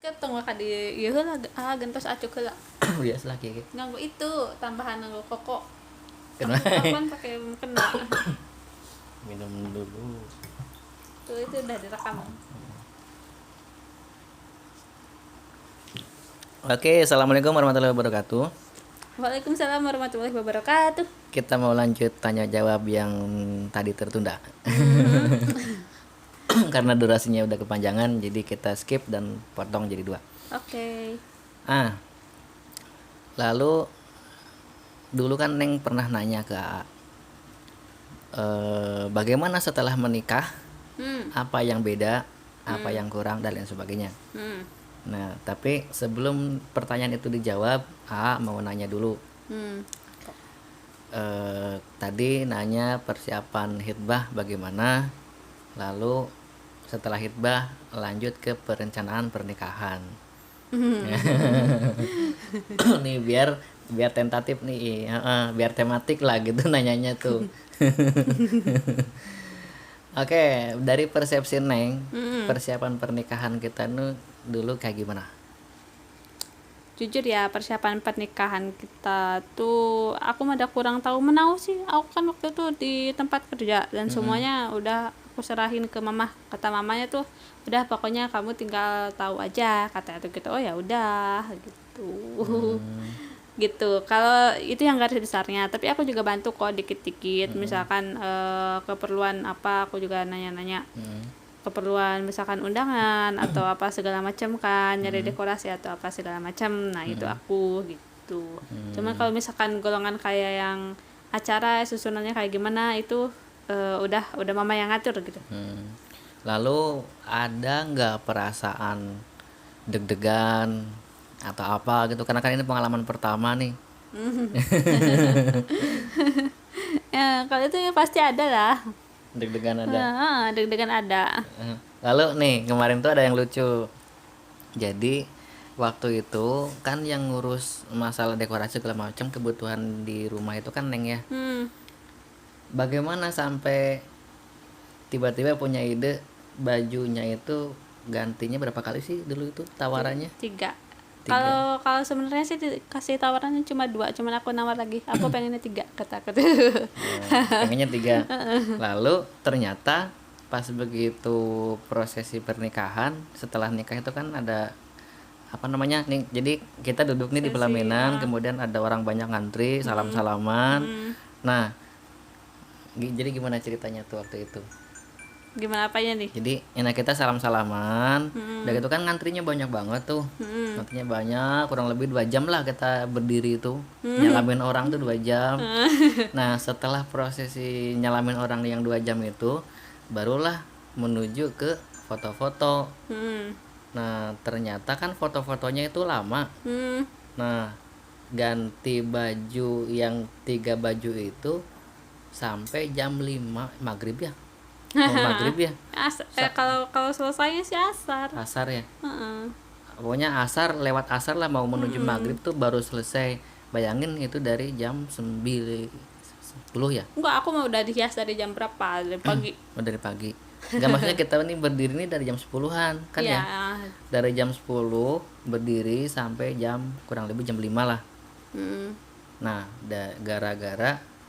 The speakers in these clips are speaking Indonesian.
Ketong ka di ieu heula gentos acuk heula. Biasa lah kayak gitu. Nganggo itu tambahan nganggo koko. Kenapa? Aku kan pakai kena. Minum dulu. Tuh itu udah direkam. Oke, assalamualaikum warahmatullahi wabarakatuh. Waalaikumsalam warahmatullahi wabarakatuh. Kita mau lanjut tanya jawab yang tadi tertunda. Karena durasinya udah kepanjangan, jadi kita skip dan potong jadi 2. Oke. Lalu dulu kan Neng pernah nanya ke AA, bagaimana setelah menikah, apa yang beda, apa yang kurang dan lain sebagainya. Nah, tapi sebelum pertanyaan itu dijawab, AA mau nanya dulu. Tadi nanya persiapan hitbah bagaimana, lalu setelah hitbah lanjut ke perencanaan pernikahan. Nih biar tentatif nih, biar tematik lah gitu nanyanya tuh. Oke, dari persepsi Neng, persiapan pernikahan kita dulu kayak gimana? Jujur ya, persiapan pernikahan kita tuh aku mah ada kurang tahu menau sih. Aku kan waktu itu di tempat kerja dan semuanya udah aku serahin ke mama. Kata mamanya tuh udah pokoknya kamu tinggal tahu aja, kata itu gitu. Oh ya udah gitu. Gitu. Kalau itu yang garis besarnya, tapi aku juga bantu kok dikit-dikit. Misalkan keperluan apa aku juga nanya-nanya. Keperluan misalkan undangan atau apa segala macam kan, nyari dekorasi atau apa segala macam. Nah, itu aku gitu. Cuman kalau misalkan golongan kayak yang acara susunannya kayak gimana itu udah mama yang ngatur gitu. Lalu ada nggak perasaan deg-degan atau apa gitu, karena kan ini pengalaman pertama nih. Ya, kalau itu ya pasti ada lah. Deg-degan ada. Deg-degan ada. Lalu nih kemarin tuh ada yang lucu. Jadi waktu itu kan yang ngurus masalah dekorasi segala macam kebutuhan di rumah itu kan Neng ya. Bagaimana sampai tiba-tiba punya ide bajunya itu gantinya berapa kali sih dulu itu tawarannya? 3. Kalau sebenarnya sih dikasih tawarannya cuma 2, cuman aku nawar lagi. Aku pengennya 3, kata aku. Pengennya 3. Lalu ternyata pas begitu prosesi pernikahan, setelah nikah itu kan ada apa namanya nih, jadi kita duduk nih di pelaminan, kemudian ada orang banyak ngantri, salam-salaman. Nah, jadi gimana ceritanya tuh waktu itu? Gimana apanya nih? Jadi enak kita salam-salaman, udah gitu kan ngantrinya banyak banget tuh. Ngantrinya banyak, kurang lebih 2 jam lah kita berdiri itu. Nyalamin orang tuh 2 jam. Nah, setelah prosesi nyalamin orang yang 2 jam itu, barulah menuju ke foto-foto. Nah, ternyata kan foto-fotonya itu lama. Nah, ganti baju yang 3 baju itu sampai jam 5 maghrib ya. Maghrib ya. Kalau selesainya sih asar. Asar ya. Pokoknya asar, lewat asar lah mau menuju maghrib tuh baru selesai. Bayangin itu dari jam 9 10 ya. Enggak, aku mau udah dihias dari jam berapa? Dari pagi. Dari pagi. Enggak, maksudnya kita nih berdiri nih dari jam 10-an kan ya. Dari jam 10 berdiri sampai jam kurang lebih jam 5 lah. Nah, gara-gara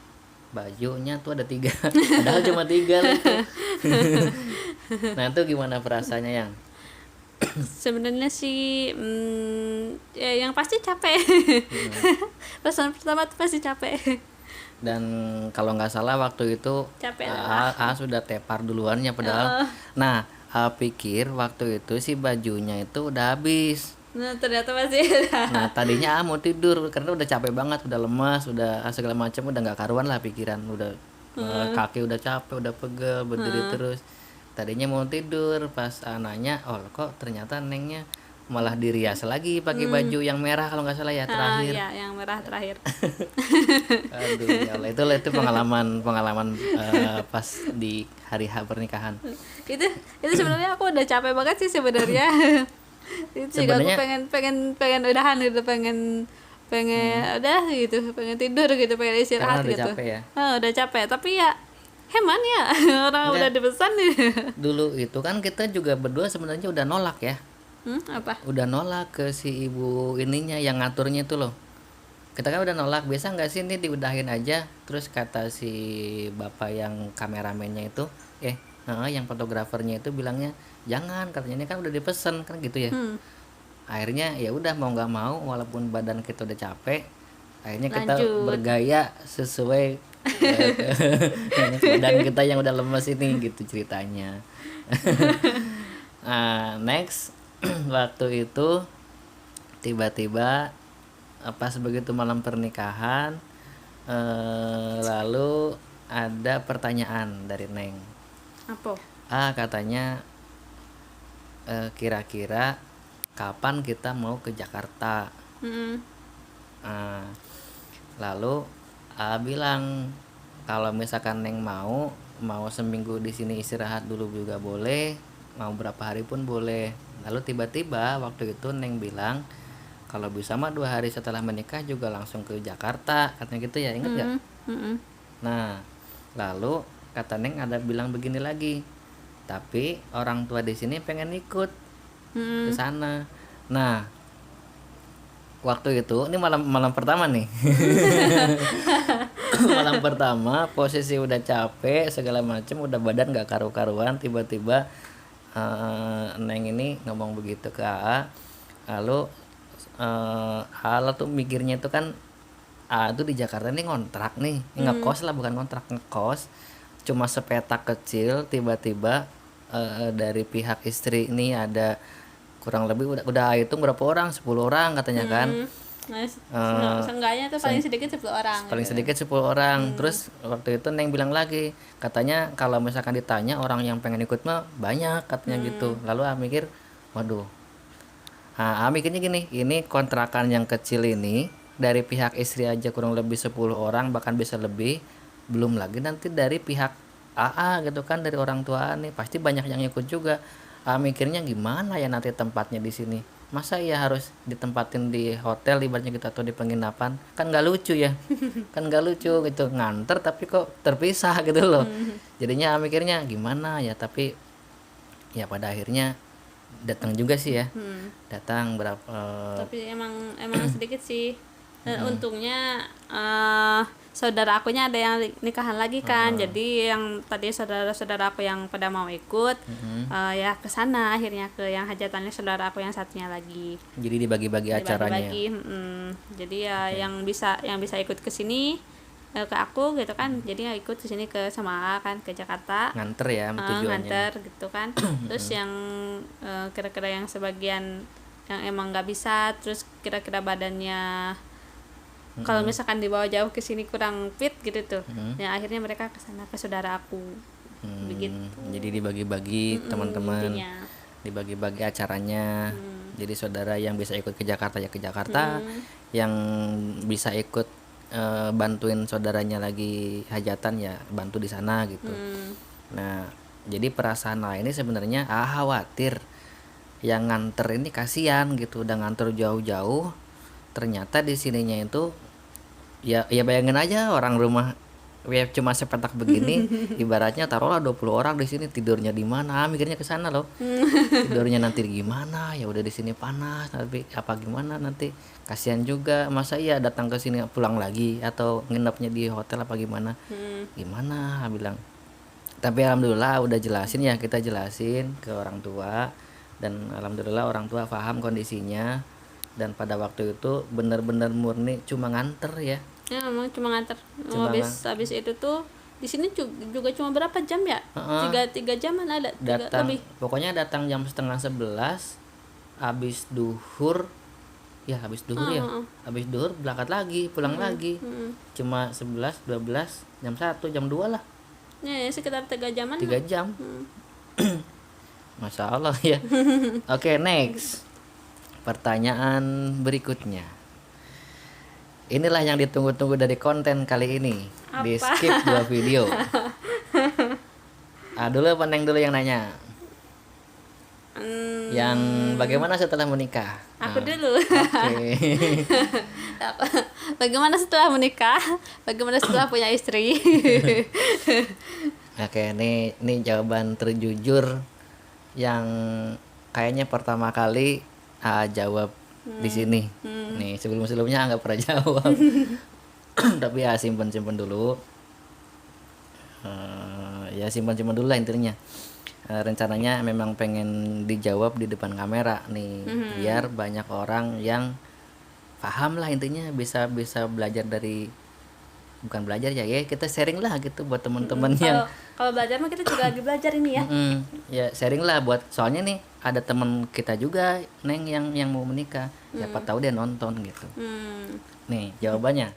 bajunya tuh ada 3. Padahal cuma 3 loh tuh. Nah, itu gimana perasaannya yang? Sebenarnya sih ya yang pasti capek. Perasaan pertama tuh pasti capek. Dan kalau nggak salah waktu itu Capek A sudah tepar duluannya padahal. Nah, A pikir waktu itu si bajunya itu udah habis. Nah, ternyata masih ada. Nah, tadinya A mau tidur karena udah capek banget, udah lemas, udah segala macam, udah nggak karuan lah pikiran, udah kaki udah capek, udah pegel, berdiri terus. Tadinya mau tidur, pas nanya, oh kok ternyata Nengnya malah dirias lagi pakai baju yang merah kalau nggak salah ya terakhir. Ya, yang merah terakhir. Aduh, ya Allah, itu pengalaman pas di hari H pernikahan. Itu sebenarnya aku udah capek banget sih sebenarnya. Itu juga aku pengen udahan gitu, pengen udah gitu, pengen tidur gitu, pengen istirahat udah gitu. Capek ya? Udah capek, tapi ya heman ya orang udah dipesan nih. Dulu itu kan kita juga berdua sebenarnya udah nolak ya. Apa? Udah nolak ke si ibu ininya yang ngaturnya itu loh. Kita kan udah nolak, biasa nggak sih ini diudahin aja. Terus kata si bapak yang kameramennya itu, yang fotografernya itu bilangnya jangan, katanya ini kan udah dipesen kan gitu ya. Akhirnya ya udah mau nggak mau, walaupun badan kita udah capek, akhirnya kita Lanjut. bergaya sesuai badan kita yang udah lemes ini gitu ceritanya. Next waktu itu tiba-tiba pas begitu malam pernikahan, lalu ada pertanyaan dari Neng. Apa? Katanya kira-kira kapan kita mau ke Jakarta. Lalu bilang kalau misalkan Neng mau seminggu di sini istirahat dulu juga boleh, mau berapa hari pun boleh. Lalu tiba-tiba waktu itu Neng bilang kalau bisa mah 2 hari setelah menikah juga langsung ke Jakarta, katanya gitu ya, inget gak? Nah lalu kata Neng ada bilang begini lagi, tapi orang tua di sini pengen ikut ke sana. Nah waktu itu ini malam pertama nih. Malam pertama posisi udah capek segala macem, udah badan gak karu-karuan, tiba-tiba Neng ini ngomong begitu ke AA. Lalu AA tuh mikirnya itu kan AA tuh di Jakarta ini ngontrak nih, ngekos lah, bukan ngontrak, ngekos cuma sepetak kecil. Tiba-tiba dari pihak istri ini ada kurang lebih udah hitung berapa orang, 10 orang katanya kan. Seenggaknya tuh paling sedikit 10 orang. Paling sedikit 10 orang. Terus waktu itu Neng bilang lagi, katanya kalau misalkan ditanya orang yang pengen ikut mah banyak katanya gitu. Lalu mikir, waduh. Mikirnya gini, ini kontrakan yang kecil ini dari pihak istri aja kurang lebih 10 orang, bahkan bisa lebih. Belum lagi nanti dari pihak AA gitu kan, dari orang tua nih pasti banyak yang ikut juga. Mikirnya gimana ya nanti tempatnya di sini, masa ya harus ditempatin di hotel ibaratnya gitu atau di penginapan, kan nggak lucu ya. Kan nggak lucu gitu, nganter tapi kok terpisah gitu loh. Jadinya mikirnya gimana ya, tapi ya pada akhirnya datang juga sih ya. Datang berapa Tapi emang sedikit sih. Dan untungnya saudara akunya ada yang nikahan lagi kan. Jadi yang tadi saudara-saudara aku yang pada mau ikut ya ke sana, akhirnya ke yang hajatannya saudara aku yang satunya lagi. jadi dibagi-bagi acaranya. Jadi ya yang bisa ikut ke sini ke aku gitu kan. Jadi ikut ke sini ke sama A kan, ke Jakarta. Nganter ya tujuannya. Nganter gitu kan. Terus yang kira-kira yang sebagian yang emang nggak bisa, terus kira-kira badannya kalau misalkan dibawa jauh ke sini kurang fit gitu tuh, ya akhirnya mereka ke sana ke saudara aku. Begitu. Jadi dibagi-bagi teman-teman, intinya. dibagi-bagi acaranya. Jadi saudara yang bisa ikut ke Jakarta ya ke Jakarta, yang bisa ikut bantuin saudaranya lagi hajatan ya bantu di sana gitu. Nah jadi perasaan lain ini sebenarnya khawatir yang nganter ini kasihan gitu, udah nganter jauh-jauh, ternyata di sininya itu ya bayangin aja orang rumah ya cuma sepetak begini. Ibaratnya taruhlah 20 orang di sini, tidurnya di mana? Mikirnya ke sana loh. Tidurnya nanti gimana? Ya udah di sini panas, tapi apa gimana nanti? Kasihan juga, masa iya datang ke sini pulang lagi atau nginepnya di hotel apa gimana? Gimana bilang. Tapi alhamdulillah udah jelasin ya, kita jelasin ke orang tua, dan alhamdulillah orang tua paham kondisinya. Dan pada waktu itu benar-benar murni cuma nganter ya. Ya emang cuma nganter. Habis itu tuh di sini juga cuma berapa jam ya? 3 jaman ada. Datang, lebih. pokoknya datang jam 10:30, habis duhur ya, habis duhur berangkat lagi, pulang lagi. Cuma 11, 12, jam 1, jam 2 lah. Ya, sekitar 3 jaman. 3 jam. Masya Allah ya. Oke, next. Pertanyaan berikutnya. Inilah yang ditunggu-tunggu dari konten kali ini. Apa? Di skip 2 video. Dulu apa Neng dulu yang nanya? Yang bagaimana setelah menikah? Aku dulu. Oke. Bagaimana setelah menikah? Bagaimana setelah punya istri? Oke, ini jawaban terjujur yang kayaknya pertama kali jawab di sini. Nih sebelumnya nggak pernah jawab. Tapi ya simpen dulu. Ya simpan dulu lah intinya. Rencananya memang pengen dijawab di depan kamera nih, biar banyak orang yang paham lah intinya, bisa belajar dari, bukan belajar ya kita sharing lah gitu buat teman-teman yang Kalau belajar mah kita juga lagi belajar ini ya. ya sharing lah buat, soalnya nih ada teman kita juga Neng yang mau menikah, siapa tahu dia nonton gitu. Nih jawabannya.